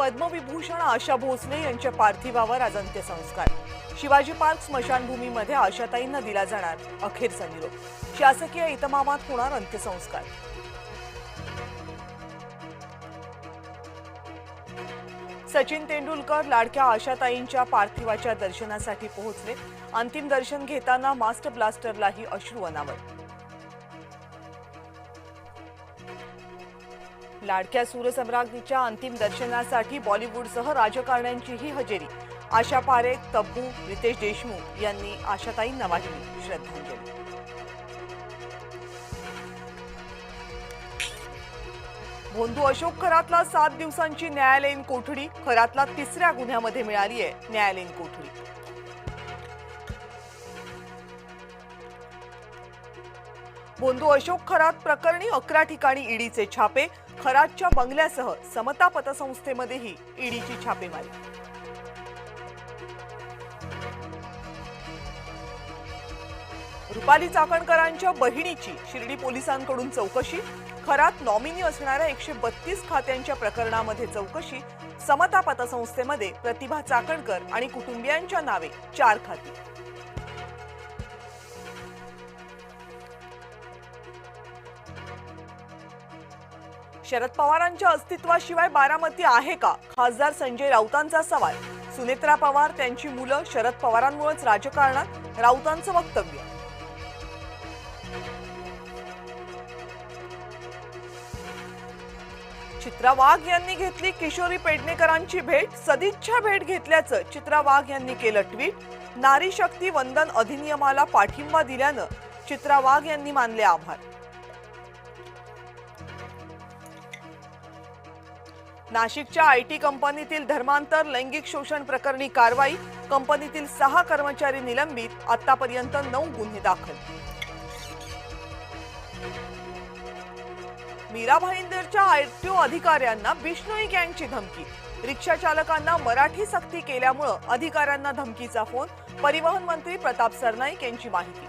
पद्मविभूषण आशा भोसले यांच्या पार्थिवावर आज अंत्यसंस्कार। शिवाजी पार्क स्मशानभूमीमध्ये आशाताईंना दिला जाणार अखेरचा निरोप। शासकीय इतमामात होणार अंत्यसंस्कार। सचिन तेंडुलकर लाडक्या आशाताईंच्या पार्थिवाच्या दर्शनासाठी पोहोचले। अंतिम दर्शन घेताना मास्टर ब्लास्टरलाही अश्रू अनावर। लाडक्या सूरसम्राज्ञीच्या अंतिम दर्शनासाठी बॉलिवूडसह राजकारण्यांचीही हजेरी। आशा पारेख, तब्बू, रितेश देशमुख यांनी आशाताईंना वाहिली श्रद्धांजली। भोंदू अशोक खरातला 7 दिवसांची न्यायालयीन कोठडी। खरातला 3ऱ्या गुन्ह्यामध्ये मिळाली आहे न्यायालयीन कोठडी। भोंदू अशोक खरात प्रकरणी 11 ठिकाणी ईडीचे छापे। खरातच्या बंगल्यासह समता पतसंस्थेमध्येही ईडीची छापेमारी। रुपाली चाकणकरांच्या बहिणीची शिर्डी पोलिसांकडून चौकशी। खरात नॉमिनी असणाऱ्या 132 खात्यांच्या प्रकरणामध्ये चौकशी। समता पतसंस्थेमध्ये प्रतिभा चाकणकर आणि कुटुंबियांच्या नावे 4 खाती। शरद पवारांच्या अस्तित्वाशिवाय बारामती आहे का? खासदार संजय राऊतांचा सवाल। सुनेत्रा पवार त्यांची मुलं शरद पवारांमुळेच राजकारणात, राऊतांचं वक्तव्य। चित्रा वाघ यांनी घेतली किशोरी पेडणेकरांची भेट। सदिच्छा भेट घेतल्याचं चित्रा वाघ यांनी केलं ट्विट। नारी शक्ती वंदन अधिनियमाला पाठिंबा दिल्यानं चित्रा वाघ यांनी मानले आभार। नाशिकच्या आयटी कंपनीतील धर्मांतर लैंगिक शोषण प्रकरणी कारवाई। कंपनीतील 6 कर्मचारी निलंबित। आतापर्यंत 9 गुन्हे दाखल। मीरा भाईंदरच्या आरटीओ अधिकाऱ्यांना बिश्नोई गँगची धमकी। रिक्षा चालकांना मराठी सक्ती केल्यामुळे अधिकाऱ्यांना धमकीचा फोन। परिवहन मंत्री प्रताप सरनाईक यांची माहिती।